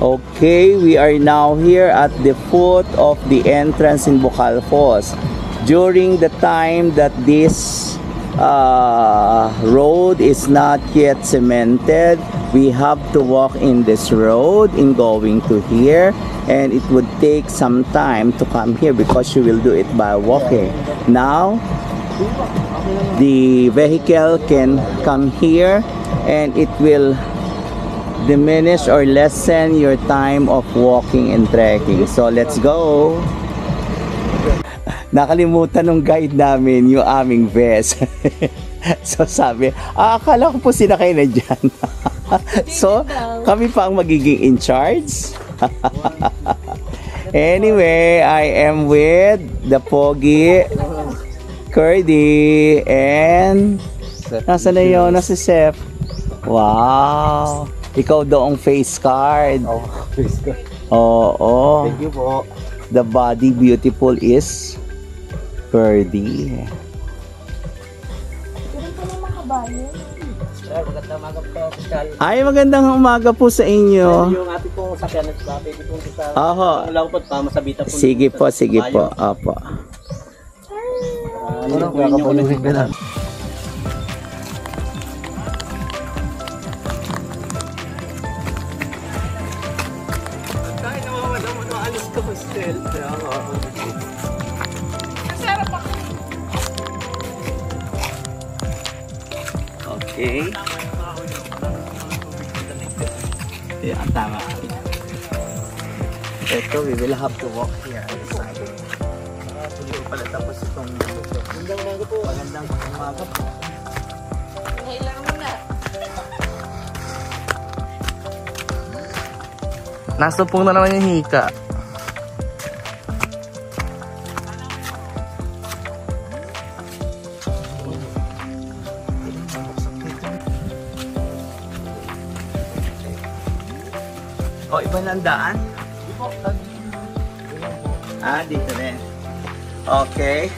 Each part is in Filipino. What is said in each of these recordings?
Okay, we are now here at the foot of the entrance in Bukal Falls. During the time that this road is not yet cemented, we have to walk in this road in going to here, and it would take some time to come here because you will do it by walking. Now, the vehicle can come here and it will diminish or lessen your time of walking and trekking. So let's go. Nakalimutan ng guide namin yung aming vest. So sabi, akala ko po sinakay na dyan. So kami pa ang magiging in charge. Anyway, I am with the Pogi, Curdy, and nasa na yun? Nasa Seth. Wow. Ikaw daw ang face card. Oh, face card. Oo. Thank you po. The body beautiful is Curdy. Ay, magandang umaga po sa inyo. Yung ating pong sakyan at pwede pong sa... Oho. Wala ko po, masabitan po. Sige po, sige po. Opo. Ano po inyo ka na? Okay. Yeah, tama. Ito, we will have to walk here. Siguro pala tapos itong magandang umaga po. Magandang umaga po. Kailangan mo na. Nasupong na naman yung hika. O, iba na ang daan? Ah, dito rin. Okay.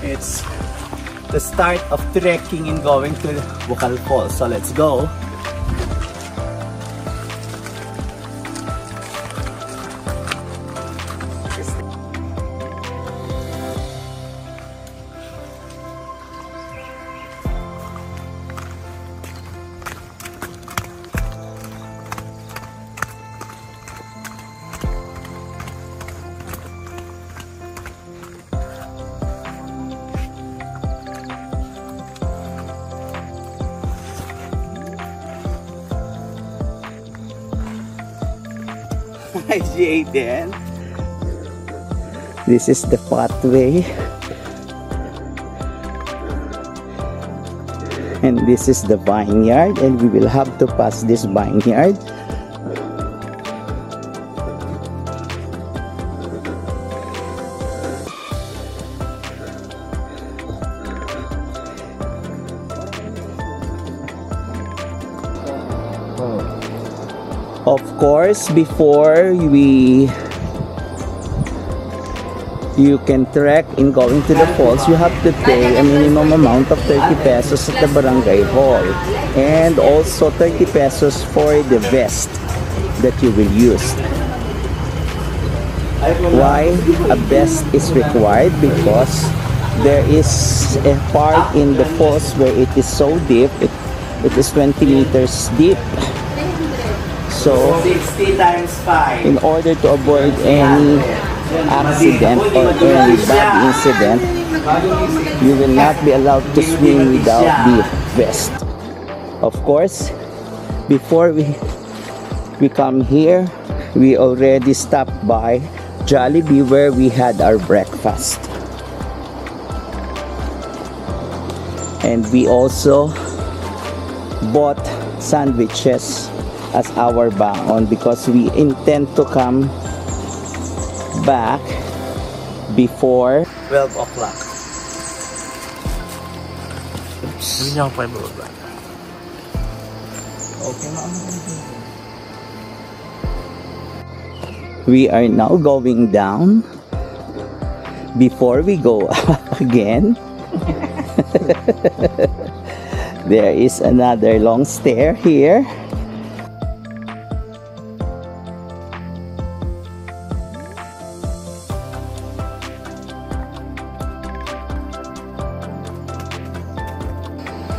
It's the start of trekking and going to Bukal Falls. So, let's go. Hi, Jaden. This is the pathway. And this is the vineyard, and we will have to pass this vineyard. Of course, before you can trek in going to the falls, you have to pay a minimum amount of 30 pesos at the barangay hall, and also 30 pesos for the vest that you will use. Why a vest is required? Because there is a part in the falls where it is so deep, it is 20 meters deep. So, 60 times 5. In order to avoid any accident or any bad incident, You will not be allowed to swim without the vest. Of course, before we come here, we already stopped by Jollibee where we had our breakfast. And we also bought sandwiches as our baon because we intend to come back before 12 o'clock. Hindi niya ako pa ibababa. Okay, we are now going down before we go up again. There is another long stair here.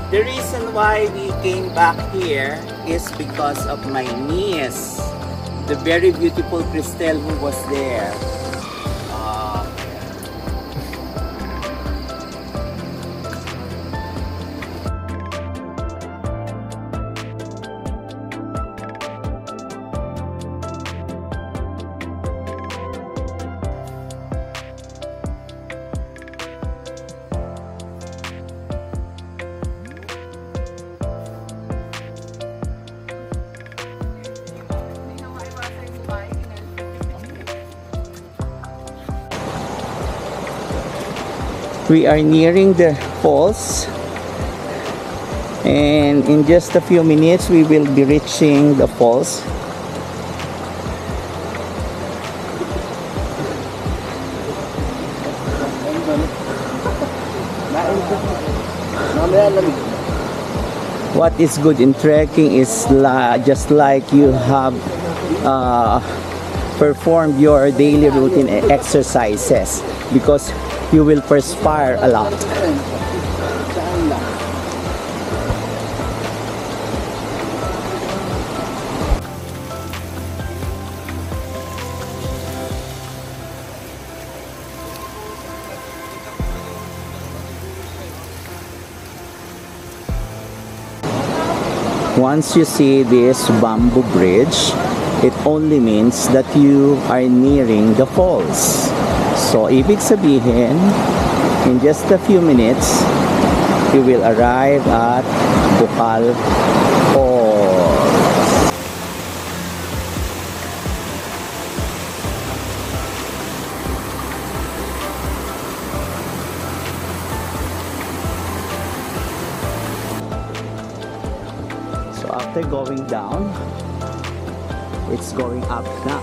The reason why we came back here is because of my niece, the very beautiful Cristel who was there. We are nearing the falls, and in just a few minutes we will be reaching the falls. What is good in trekking is just like you have performed your daily routine exercises, because you will perspire a lot. Once you see this bamboo bridge, it only means that you are nearing the falls. So, ibig sabihin, in just a few minutes, you will arrive at Bukal Falls. So, after going down, it's going up now.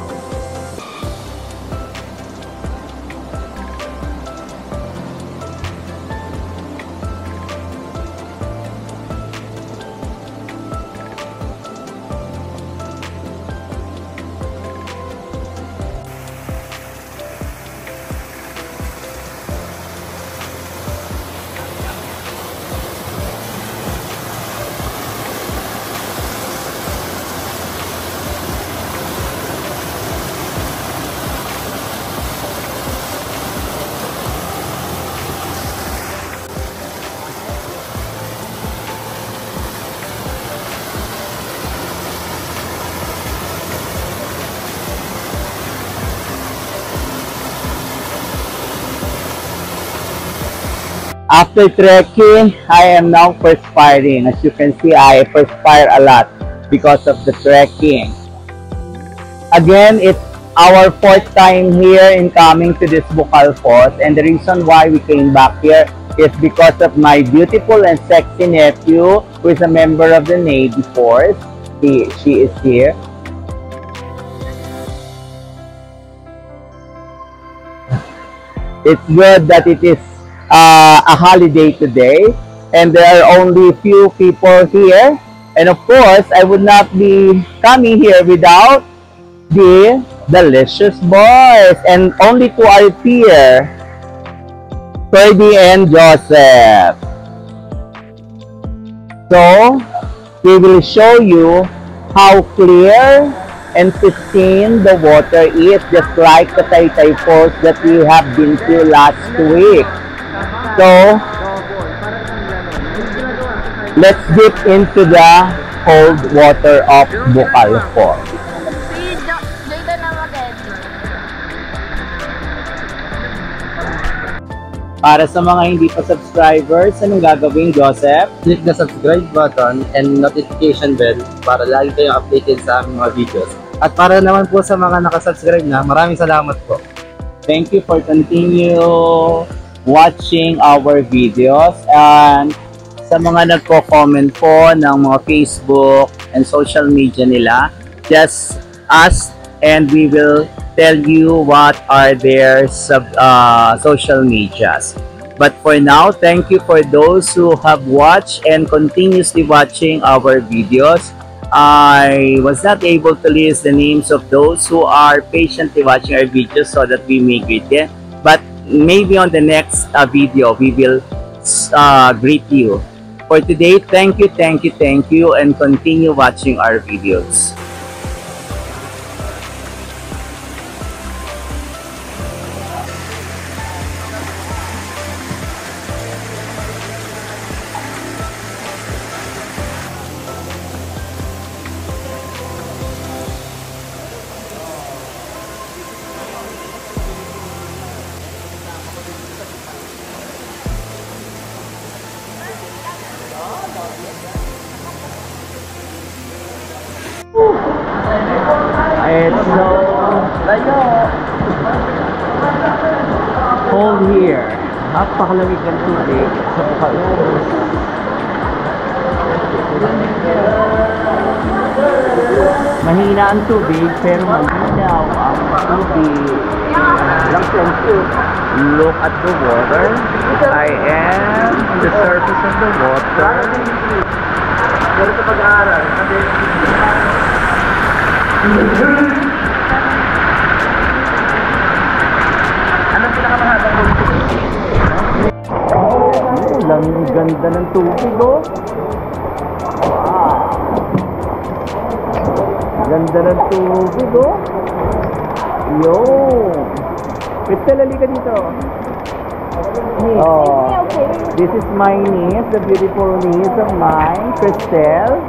After trekking, I am now perspiring. As you can see, I perspire a lot because of the trekking. Again, it's our 4th time here in coming to this Bukal Falls, and the reason why we came back here is because of my beautiful and sexy nephew, who is a member of the Navy Force. She is here. It's good that it is a holiday today, and there are only few people here, and of course I would not be coming here without the delicious boys, and only to our peer Ferdy and Joseph. So we will show you how clear and pristine the water is, just like the Taytay Falls that we have been to last week. So, let's dip into the cold water of Bukal Falls. Si Jayden na mag-edit. Para sa mga hindi pa subscribers, anong gagawin, Joseph? Click the subscribe button and notification bell para lagi kayong updated sa aming mga videos. At para naman po sa mga nakasubscribe na, maraming salamat po. Thank you for continue watching our videos, and sa mga nagko-comment po ng mga Facebook and social media nila, just ask and we will tell you what are their social medias. But for now, thank you for those who have watched and continuously watching our videos. I was not able to list the names of those who are patiently watching our videos so that we may greet them. But maybe on the next video, we will greet you. For today, thank you, and continue watching our videos. It's so cold here. Napakalamig ng tubig sa Bukal Falls. Mahina ang tubig pero malinaw ang tubig. Look at the water. I am on the surface of the water. Anong pinakamahabang Ang ganda ng tubig, oh. Wow. Ganda ng tubig, oh. Yo. Crystal, halika dito. Oh. This is my niece, the beautiful niece of mine, Crystal.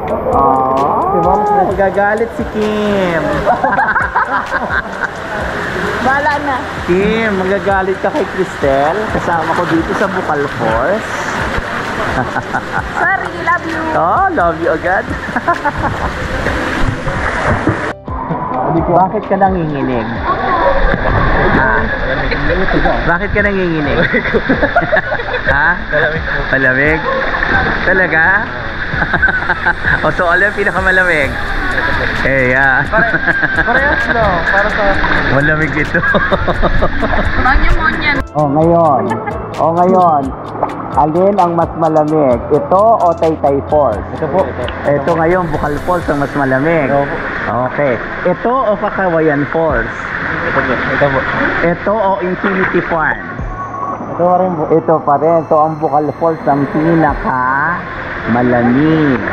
Oh, magagalit si Kim. Bala na. Kim, magagalit ka kay Crystal. Kasama ko dito sa Bukal Falls. Sorry, love you. Oh, love you agad. Bakit ka nanginginig? Bakit ka nanginginig? Ha? Malamig po. Malamig? Talaga? O so, alam yung pinakamalamig? Eh, yeah. Parehas no, para sa... Malamig ito. Monya-monya. Ngayon. Alin ang mas malamig? Ito o Taytay Falls? Ito po. Ito ngayon, Bukal Falls ang mas malamig. Ito po. Okay. Ito o Kakawayan Falls? Ito po. Ito po. Ito o Infinity Farm? Ito pa rin po. Ito pa rin. Ito ang Bukal Falls ang pinaka malamig.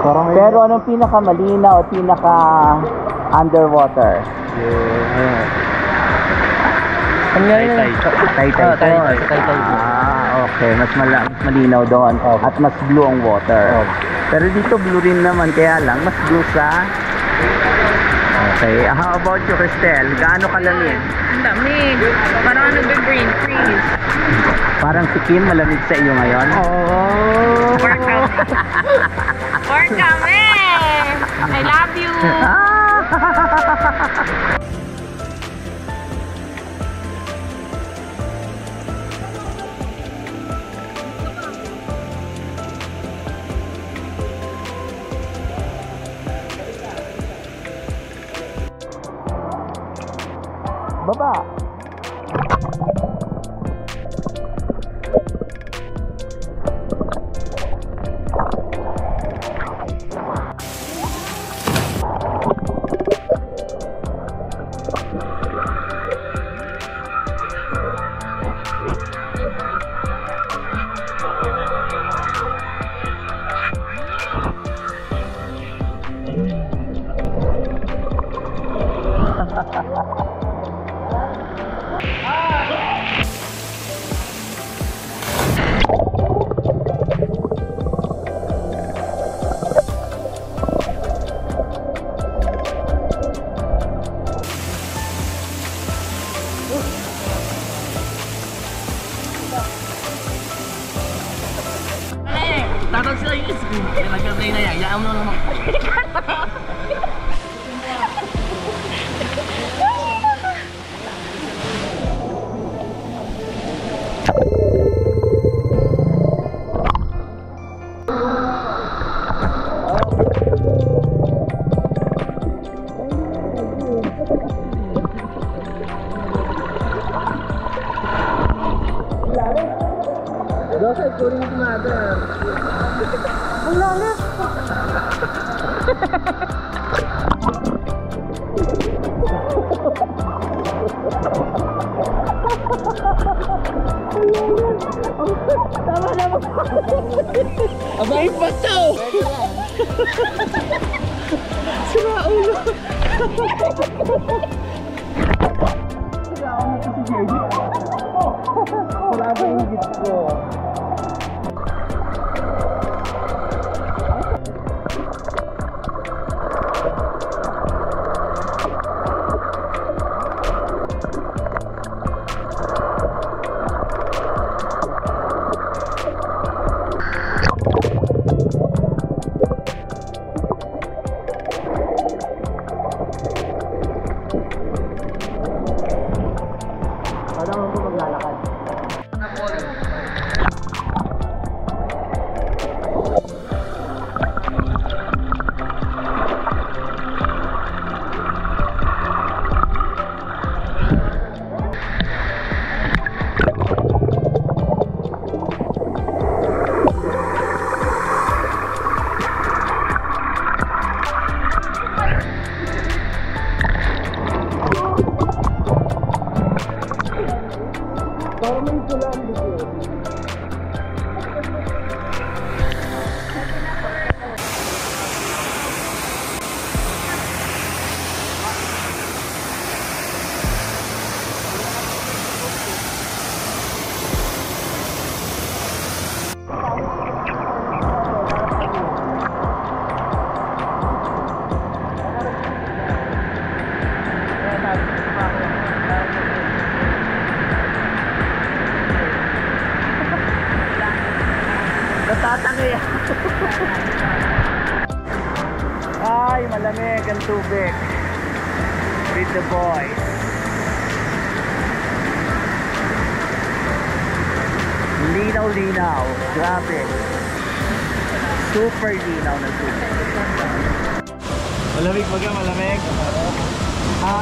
Pero anong pinaka malinaw o pinaka underwater? Taytay. Taytay Falls. Taytay. Okay. Mas malinaw doon. At mas blue ang water. Pero dito blue rin naman. Kaya lang, mas blue sa... Okay. How about you, Cristel? Gaano kalamig? Ang lamig. Parang nagbe-brain freeze. Parang si Kim malamig sa iyo ngayon? Oh. For kami. I love you. Baba. Tatang sila yung screen. Kaya nagkatay na yan. Yaan mo lang naman. Dosa, kunin mo kumada. Ang lalim. Tama na mo. Abay pa to. Sira ulo. Sira ulo si Jerry. Wala ba yung higit ko? Natatangay. Ay, malamig ang tubig. With the boys. Linaw-linaw. Grabe. Super linaw ng tubig. Malamig ba ka? Malamig? Ha?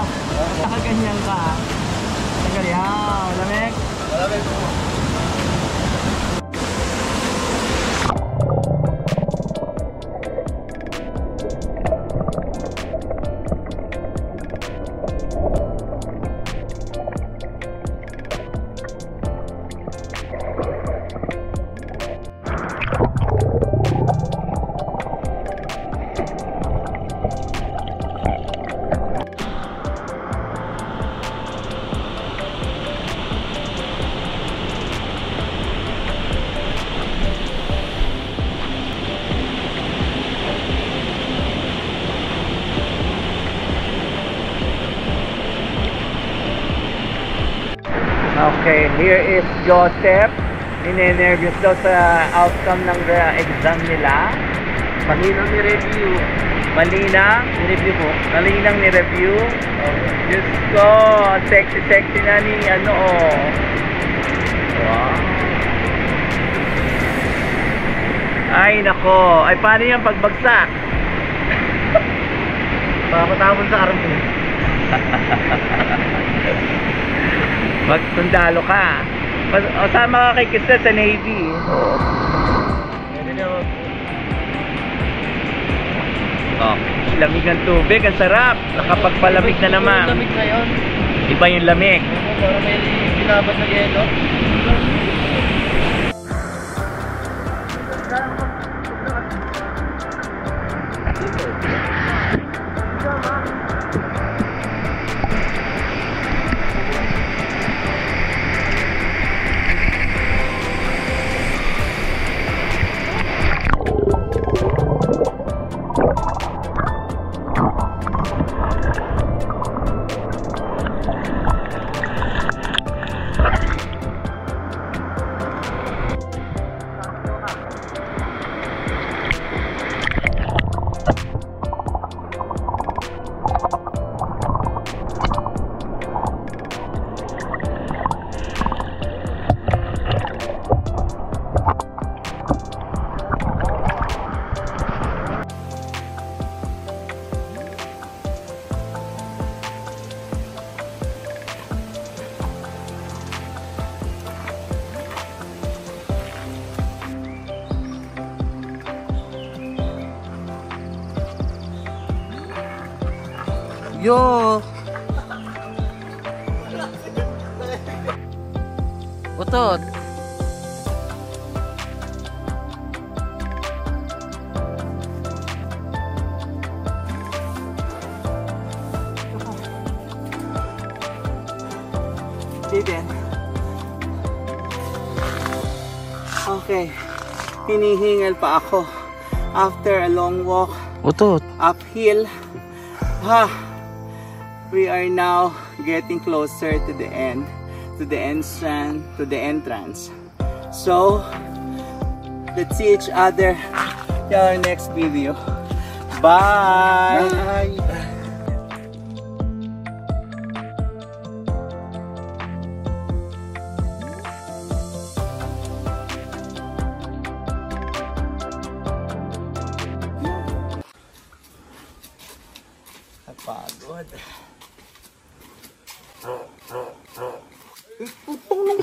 Nakaganyan ka. Nakaganyan. Malamig? Malamig po. Okay, here is Joseph. Ninenervyos daw sa outcome ng exam nila. Malinang ni-review. Malinang? Ni-review po. Malinang ni-review. Diyos ko, sexy-sexy na ni ano oh. Wow. Ay nako, ay paano yung pagbagsak? Pakatapon sa army. Magsundalo ka. Sama ka kay Kista sa Navy. Oo. Oh, lamig ng tubig, ang sarap. Nakapagpalamig na naman. Lamig na yun. Iba yung lamig. Para may binabad na yelo. Yo! Utot! Didn't. Okay. Hinihingal pa ako. After a long walk Utot! uphill. We are now getting closer to the end. To the entrance. So, let's see each other in our next video. Bye! Bye! Pagod. Putong ng